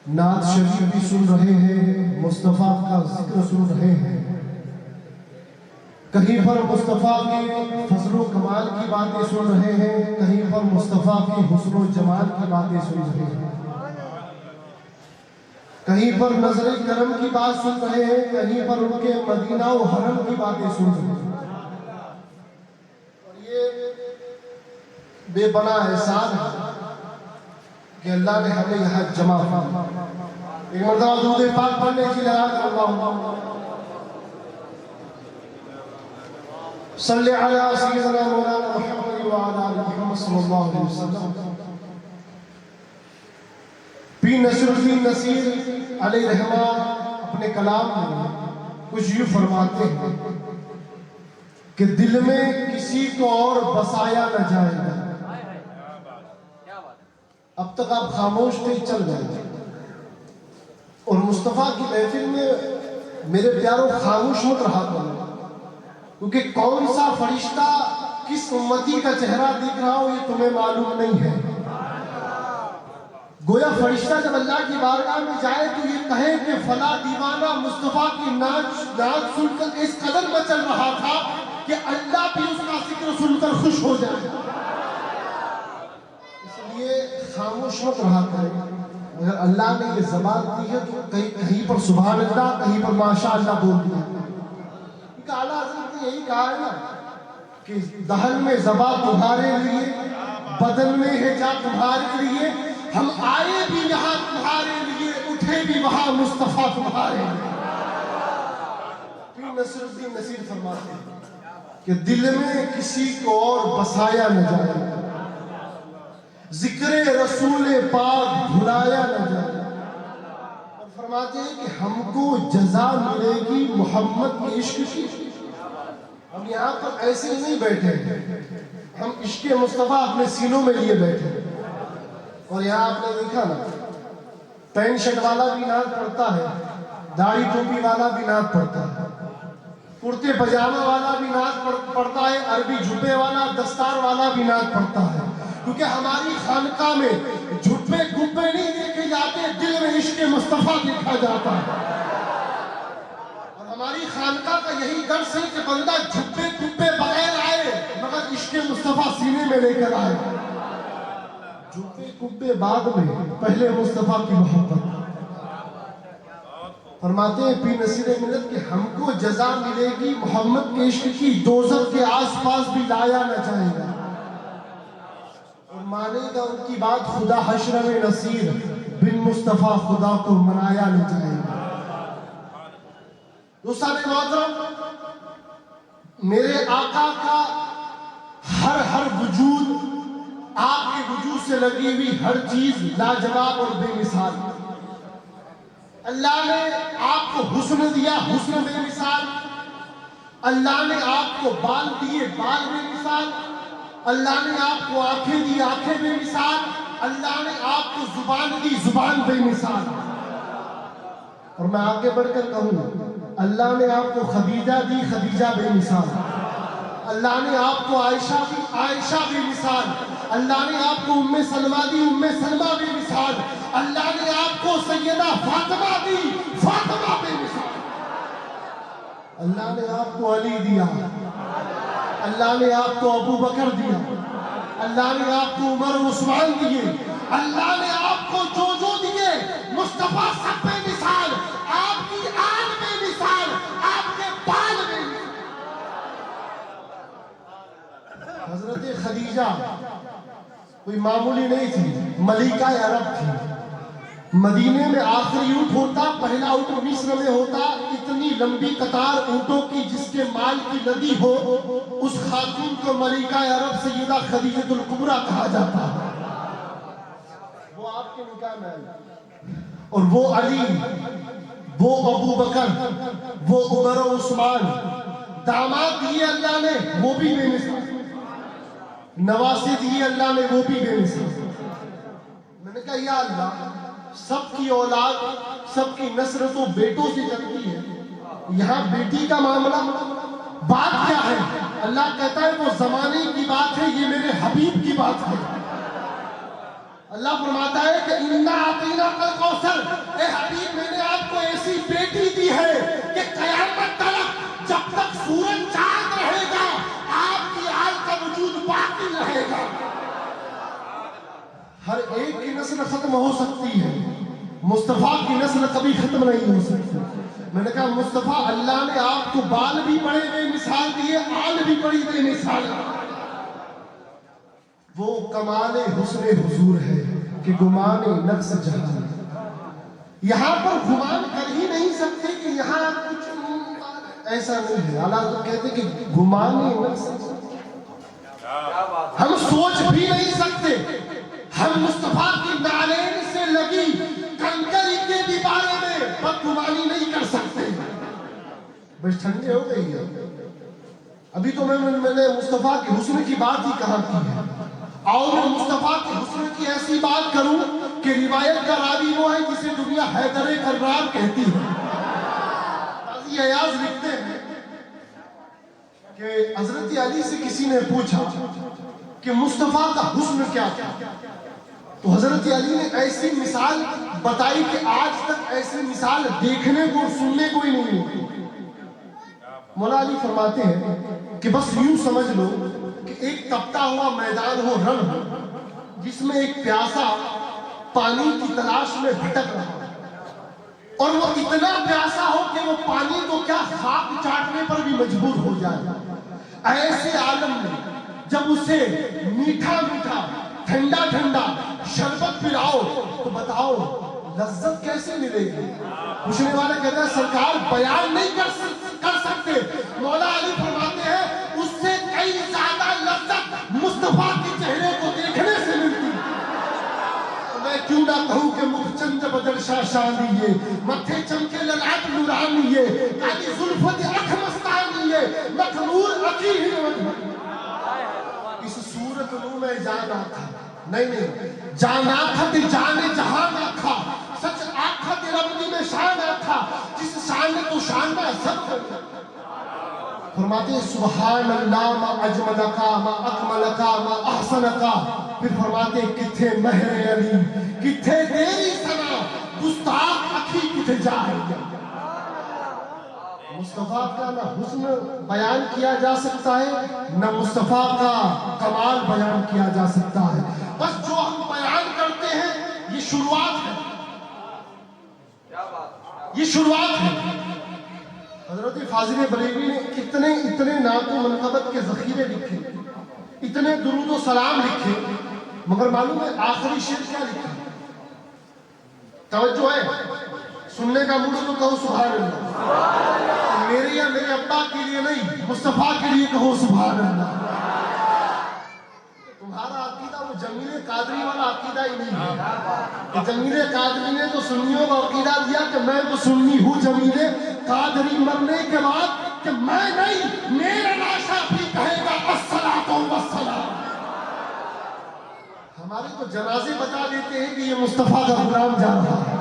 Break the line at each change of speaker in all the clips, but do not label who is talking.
نعت شریف بھی سن رہے ہیں، مصطفیٰ کا ذکر سن رہے ہیں، کہیں پر مصطفیٰ کے فضل و کمال کی باتیں سن رہے ہیں، کہیں پر مصطفیٰ کے حسن و جمال کی باتیں سن رہے ہیں، کہیں پر نظر کرم کی بات سن رہے ہیں، کہیں پر ان کے مدینہ و حرم کی باتیں سن رہے ہیں۔ اور یہ بے پناہ احسان ہے کہ اللہ نے ہمیں یہاں جمع کیا۔ ایک مرتبہ درود پاک پڑھنے کی لگا کر اللہ صلی علی سیدنا مولانا محمد وعلی آل محمد صلی اللہ علیہ وسلم۔ پیر نصیر الدین نصیر علیہ رحمہ اپنے کلام میں کچھ یوں فرماتے ہیں کہ دل میں کسی کو اور بسایا نہ جائے گا۔ اب تک آپ خاموش تھے، چل گئے، اور مصطفیٰ کی محفل میں میرے پیاروں خاموش مت رہا کرو، کیونکہ کون سا فرشتہ کس امتی کا چہرہ دیکھ رہا ہو یہ تمہیں معلوم نہیں ہے۔ گویا فرشتہ جب اللہ کی بارگاہ میں جائے تو یہ کہے کہ فلاں دیوانہ مصطفیٰ کی نعت سن کر اس قدر مچل رہا تھا کہ اللہ بھی اس کا ذکر سن کر خوش ہو جائے۔ اس لیے خاموش مت رہا کریں۔ اگر اللہ نے یہ زبان دی ہے تو کہیں پر سبحان اللہ، کہیں پر ماشاء اللہ بول دیا۔ کیونکہ اعلیٰ حضرت نے یہی کہا ہے نا کہ دہن میں زبان تمہارے لیے، بدن میں ہے جا تمہارے لیے، ہم آئے بھی یہاں تمہارے لیے، اٹھے بھی وہاں مصطفیٰ تمہارے لیے۔ پیر نصیر الدین نصیر فرماتے ہیں کہ دل میں کسی کو اور بسایا نہ جائے، ذکر رسول پاک بھلایا نہ جائے، اور فرماتے ہیں کہ ہم کو جزا ملے گی محمد کے عشق کی۔ ہم یہاں پر ایسے نہیں بیٹھے، ہم عشق مصطفیٰ اپنے سینوں میں لیے بیٹھے۔ اور یہاں آپ نے دیکھا نا، پینٹ شرٹ والا بھی نعت پڑھتا ہے، داڑھی ٹوپی والا بھی نعت پڑھتا ہے، کرتے پجامہ والا بھی نعت پڑھتا ہے، عربی جھبے والا، دستار والا بھی نعت پڑھتا ہے۔ کیونکہ ہماری خانقاہ میں جھبے گھبے نہیں دیکھے جاتے، دل میں عشق مصطفیٰ دیکھا جاتا ہے۔ اور ہماری خانقاہ کا یہی درس ہے کہ بندہ جھبے گھبے بغیر آئے مگر عشق مصطفیٰ سینے میں لے کر آئے۔ جھبے گھبے بعد میں، پہلے مصطفیٰ کی محبت۔ فرماتے ہیں پیر نصیر ملت کہ ہم کو جزا ملے گی محمد کے عشق کی، دوزخ کے آس پاس بھی لایا نہ جائے گا، اور مانے گا ان کی بات خدا حشر میں نصیر، بن مصطفیٰ خدا کو منایا نہ جائے گا۔ دوستان محترم، میرے آقا کا ہر وجود، آپ کے وجود سے لگی ہوئی ہر چیز لاجواب اور بے مثال۔ اللہ نے آپ کو حسن دیا، حسن بے مثال۔ اللہ نے آپ کو بال دیے، بال بے مثال۔ اللہ نے آپ کو آنکھیں دی، آنکھیں بے مثال۔ اللہ نے آپ کو زبان دی، زبان بے مثال۔ اور میں آگے بڑھ کر کہوں، اللہ نے آپ کو خدیجہ دی، خدیجہ بے مثال۔ اللہ نے آپ کو عائشہ دی، عائشہ بے مثال۔ اللہ نے آپ کو ام سلمہ دی، ام سلمہ بے مثال۔ اللہ نے آپ کو سیدہ فاطمہ دی، فاطمہ بے مثال۔ اللہ نے آپ کو علی دیا، اللہ نے آپ کو ابو بکر دیا، اللہ نے آپ کو عمر و عثمان دیے، اللہ نے آپ کو جو دیے، مصطفیٰ سب بے مثال۔ آپ کی آن بے مثال، آپ کے بال بے مثال۔ حضرت خدیجہ کوئی معمولی نہیں تھی، ملکہ عرب تھی۔ مدینے میں آخری اونٹ ہوتا، پہلا اونٹ مصر میں ہوتا، اتنی لمبی قطار اونٹوں کی جس کے مال کی ندی ہو، اس خاتون کو ملکہ عرب سیدہ خدیجہ الکبریٰ کہا جاتا ہے۔ وہ آپ کے نکاح میں آئی، اور وہ علی، وہ ابو بکر، وہ عمر و عثمان، داماد دیے اللہ نے، وہ بھی بے مثال، نواسے دیے اللہ نے، وہ بھی بے مثال۔ میں نے کہا یا اللہ، سب کی اولاد، سب کی نسل تو بیٹوں سے چلتی ہے، یہاں بیٹی کا معاملہ، بات کیا ہے؟ اللہ کہتا ہے وہ زمانے کی بات ہے، یہ میرے حبیب کی بات ہے۔ اللہ فرماتا ہے کہ اِنَّا أَعْطَيْنَاكَ الْكَوْثَرَ، ہر ایک کی نسل ختم ہو سکتی ہے، مصطفیٰ کی نسل کبھی ختم نہیں ہو سکتی۔ میں نے کہا مصطفیٰ اللہ نے آپ کو بال بھی بڑے بے مثال دیے، آل بھی بڑی بے مثال۔ وہ کمال حسن حضور ہے کہ گمان نفس جہاں، یہاں پر گمان کر ہی نہیں سکتے کہ یہاں کچھ ایسا نہیں ہے۔ اللہ تو کہتے کہ گمان نفس، ہم سوچ بھی نہیں سکتے، ہم مصطفیٰ کی نالین سے لگی کنکری کے بھی بارے میں بدگمانی نہیں کر سکتے۔ بس ٹھنڈے ہو گئی ہے، ابھی تو میں نے مصطفیٰ کے حسن کی بات ہی کہاں کی ہے، اور میں مصطفیٰ کے حسن کی ایسی بات کروں کہ روایت کا راوی وہ ہے جسے دنیا حیدر کرار کہتی ہے۔ قاضی ایاز لکھتے ہیں کہ حضرت علی سے کسی نے پوچھا کہ مصطفیٰ کا حسن کیا تھا، تو حضرت علی نے ایسی مثال بتائی کہ آج تک ایسی مثال دیکھنے کو اور سننے کو ہی نہیں ہوتی۔ مولا علی فرماتے ہیں کہ بس یوں سمجھ لو کہ ایک تپتا ہوا میدان ہو، رن ہو، جس میں ایک پیاسا پانی کی تلاش میں بھٹک رہا ہے، اور وہ اتنا پیاسا ہو کہ وہ پانی کو کیا خاک چاٹنے پر بھی مجبور ہو جائے۔ ایسے عالم میں جب اسے میٹھا میٹھا ٹھنڈا ٹھنڈا شربت پلاؤ تو بتاؤ لذت کیسے ملے گی؟ پوچھنے والا کہتا ہے سرکار بیان نہیں کر سکتے۔ مولا علی فرماتے ہیں اس سے کئی زیادہ لذت مصطفیٰ کے چہرے کو دیکھنے سے ملتی۔ میں کیوں نہ کہوں کہ مکھ چند بدر شاشانیے، متھے چمکے للاٹ نورانیے، کالی زلفت اکھ مستانیے، مخمور عقیل وجہ۔ اس صورت نو میں جانا تھا، نہیں جانا تھا تے جانے جہاں نہ تھا، سچ آکھا تے رب دی میں شان تھا، جس شان نے تو شان میں سب فرماتے ہیں سبحان اللہ ما اجملکا ما اکملکا ما احسنکا، پھر فرماتے ہیں کتھے مہر علی کتھے تیری ثنا، گستاخ اکھی کتھے جائے گا۔ مصطفیٰ کا نہ حسن بیان کیا جا سکتا ہے، نہ مصطفیٰ کا کمال بیان کیا جا سکتا ہے۔ بس جو ہم بیان کرتے ہیں یہ شروعات ہے، یہ شروعات ہے۔ حضرت فاضل بریلوی نے اتنے نعت و منقبت کے ذخیرے لکھے، اتنے درود و سلام لکھے، مگر معلوم ہے آخری شعر کیا لکھا؟ توجہ ہے، سننے کا موڈ تو کہو سبحان اللہ، میرے یا میرے ابا کے لیے نہیں، مصطفیٰ کے لیے کہو سبحان اللہ۔ تمہارا عقیدہ وہ جمیل قادری والا عقیدہ ہی نہیں ہے۔ جمیل قادری نے تو سنیوں کا عقیدہ دیا کہ میں تو سنی ہوں، جمیل قادری مرنے کے بعد کہ میں نہیں، میرا لاشا بھی کہے گا الصلاۃ والسلام۔ ہمارے تو جنازے بتا دیتے ہیں کہ یہ مصطفیٰ کا غلام جا رہا ہے۔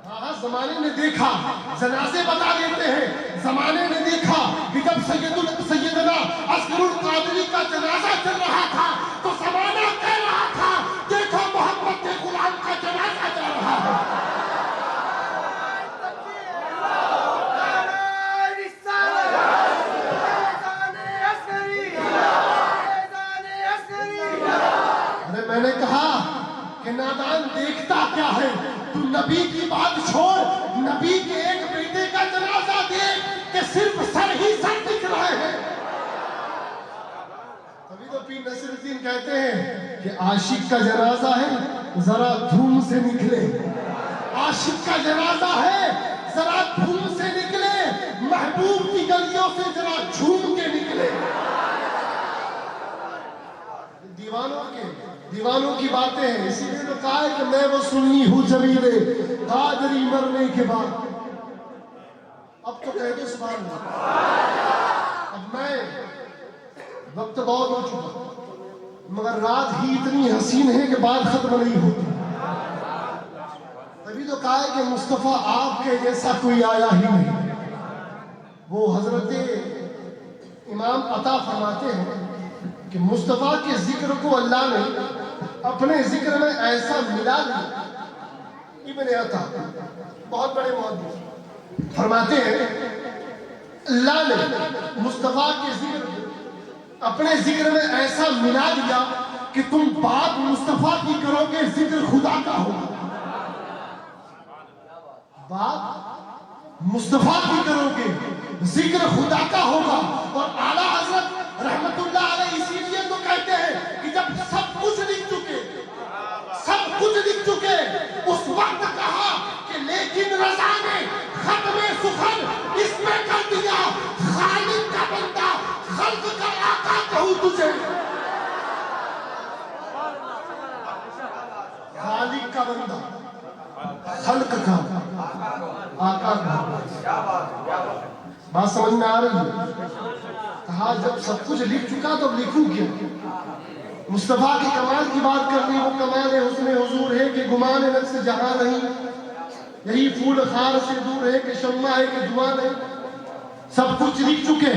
ہاں زمانے نے دیکھا، جنازے بتا دیتے ہیں، زمانے نے دیکھا کہ جب سیدنا اصغر القادری کا جنازہ چل رہا تھا تو زمانہ کہہ رہا تھا دیکھو محمد کے غلام کا جنازہ جا رہا ہے۔ میں نے کہا کہ نادان دیکھتا کیا ہے، تو نبی کی بات چھوڑ، نبی کے ایک بیٹے کا جنازہ دیکھ کہ صرف سر ہی سر دکھ رہے ہیں۔ تبھی تو پیر نصیر الدین کہتے ہیں کہ عاشق کا جنازہ ہے ذرا دھوم سے نکلے، عاشق کا جنازہ ہے ذرا دھوم سے نکلے، محبوب کی گلیوں سے ذرا جھوم کے نکلے۔ دیوانوں کی باتیں ہیں، اسی لیے تو کہا ہے کہ میں وہ سنی ہوں جمیل قادری مرنے کے بعد۔ اب تو کہہ دو سبحان اللہ۔ اب میں وقت بہت ہو چکا، مگر رات ہی اتنی حسین ہے کہ بات ختم نہیں ہوتی۔ تبھی تو کہا ہے کہ مصطفیٰ آپ کے جیسا کوئی آیا ہی نہیں۔ وہ حضرت امام عطا فرماتے ہیں کہ مصطفیٰ کے ذکر کو اللہ نے اپنے ذکر میں ایسا ملا دیا۔ ابن عطا بہت بڑے محدث فرماتے ہیں اللہ نے مصطفیٰ کے ذکر کو اپنے ذکر میں ایسا ملا دیا کہ تم بات مصطفیٰ کی کرو گے ذکر خدا کا ہوگا. بات مصطفیٰ کی کرو گے ذکر خدا کا ہوگا. اور اعلیٰ حضرت رحمت اللہ علیہ اسی لیے تو کہتے ہیں کہ جب سب کچھ لکھ چکے اس وقت کہا کہ لیکن رضا نے ختم سخن اس میں کر دیا، خالق کا بندہ خلق کا آقا کہوں تجھے. خالق کا بندہ خلق کا آقا کہوں. بات سمجھ میں آ رہی ہے؟ کہا جب سب کچھ لکھ چکا تو لکھوں کیا؟ مصطفیٰ کی کمال کی بات کرنی، وہ کمال حسن حضور ہے کہ گمان نفس جہاں نہیں، یہی پھول خار سے دور ہے کہ شمع ہے کہ دعا نہیں. سب کچھ لکھ چکے،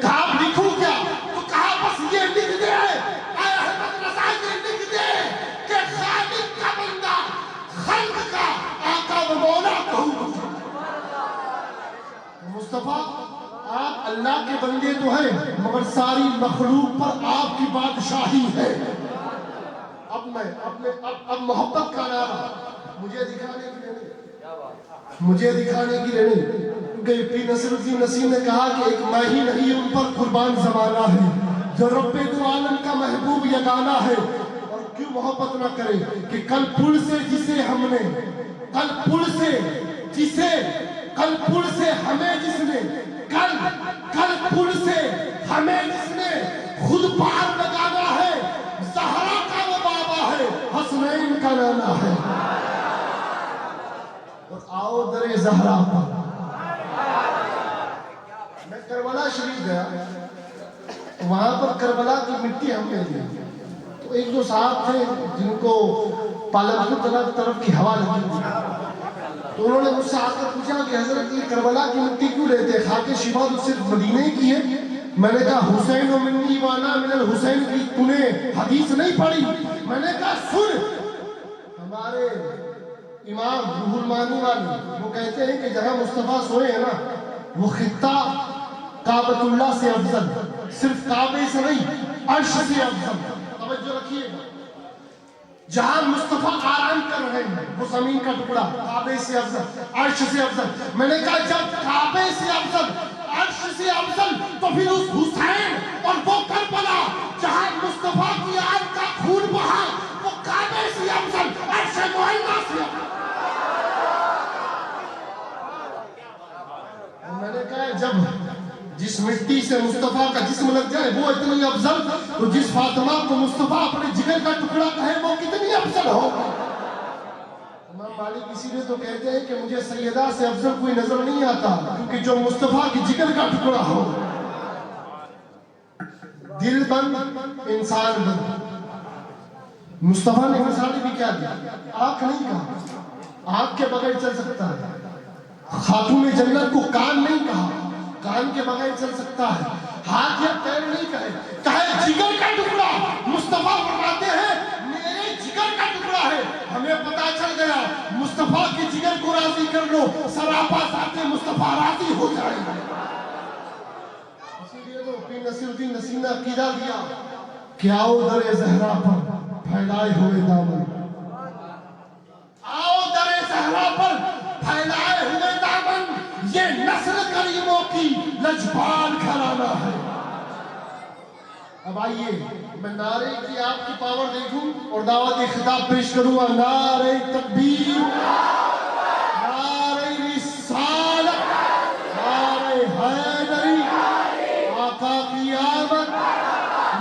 کہا لکھوں کیا؟ تو کہا بس یہ لکھ دے اے احمد رضا، یہ لکھ دے کہ خالق کا بندہ خلق کا آقا و مولا کہوں. مصطفیٰ آپ اللہ کے بندے تو ہیں مگر ساری مخلوق پر آپ کی بادشاہی ہے. اب محبت کا نعرہ مجھے دکھانے کی نہیں، کیونکہ پی نصر الدین نسیم نے کہا کہ ایک میں ہی نہیں ان پر قربان زمانہ ہے، جو رب دو عالم کا محبوب یگانہ ہے. اور کیوں محبت نہ کرے کہ کل پل سے ہمیں جس نے خود پار لگانا ہے، زہرا کا وہ بابا ہے، حسنین کا نانا ہے. اور آؤ در زہرا پر. میں کربلا شریف گیا، وہاں پر کربلا کی مٹی ہم نے دی. تو ایک دو صاحب تھے جن کو پالنپور طرف کی ہوا لگی تھی، تو انہوں نے مجھ سے آ کر پوچھا کہ حضرت یہ کربلا کی مٹی کیوں لیتے ہیں؟ خاک شفا تو صرف مدینے کی ہے. میں نے کہا حسین و منی وانا من الحسین کی تو نے حدیث نہیں پڑھی؟ میں نے کہا سن، ہمارے امام روح المانی والے وہ کہتے ہیں کہ جہاں مصطفیٰ سوئے ہیں نا وہ خطہ کعبۃ اللہ سے افضل، صرف کعبے سے نہیں عرش سے افضل. توجہ رکھیے، جہاں مصطفیٰ آرام کر رہے ہیں وہ زمین کا ٹکڑا کعبے سے افضل، عرش سے افضل. میں نے کہا جب کعبے سے افضل، عرش سے افضل، تو پھر اس حسین اور وہ کربلا جہاں مصطفیٰ کی آگ کا خون بہا وہ کعبے سے افضل، عرش معینہ سے افضل. میں نے کہا جب جس مٹی سے مصطفیٰ کا جسم لگ جائے وہ اتنی افضل، تو جس فاطمہ کو مصطفیٰ اپنے جگر کا ٹکڑا کہے وہ کتنی افضل ہو. امام مالک اسی لیے تو کہتے ہیں کہ مجھے سیدہ سے افضل کوئی نظر نہیں آتا، کیونکہ جو مصطفیٰ کی جگر کا ٹکڑا ہو. دل بند انسان بند. مصطفیٰ نے مثال بھی کیا دیا؟ آنکھ نہیں کہا، آنکھ کے بغیر چل سکتا ہے. خاتون جنت کو کان نہیں کہا، کان کے بغیر چل سکتا ہے. ہاتھ یا پیر نہیں کہے جگر کا ٹکڑا. مصطفیٰ فرماتے ہیں میرے جگر کا ٹکڑا ہے. ہمیں پتا چل گیا مصطفیٰ کی جگر کو راضی کر لو، سراپا ذات مصطفیٰ راضی ہو جائے گا. اسی لیے تو پیر نصیر الدین نسیم نے عقیدہ دیا کہ آؤ در زہرا پر پھیلائے ہوئے دامن، آؤ در زہرا پر پھیلائے ہوئے دامن، یہ نسل کریموں کی لجپال گھرانہ ہے. اب آئیے میں نعرے کی آپ کی پاور دیکھوں اور دعوت خطاب پیش کروں گا. نعرہ تکبیر، نعرہ رسالت، نعرہ حیدری، آقا کی آمد،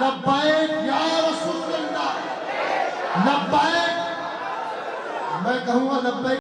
لبیک یا رسول اللہ، لبیک. میں کہوں گا لبیک.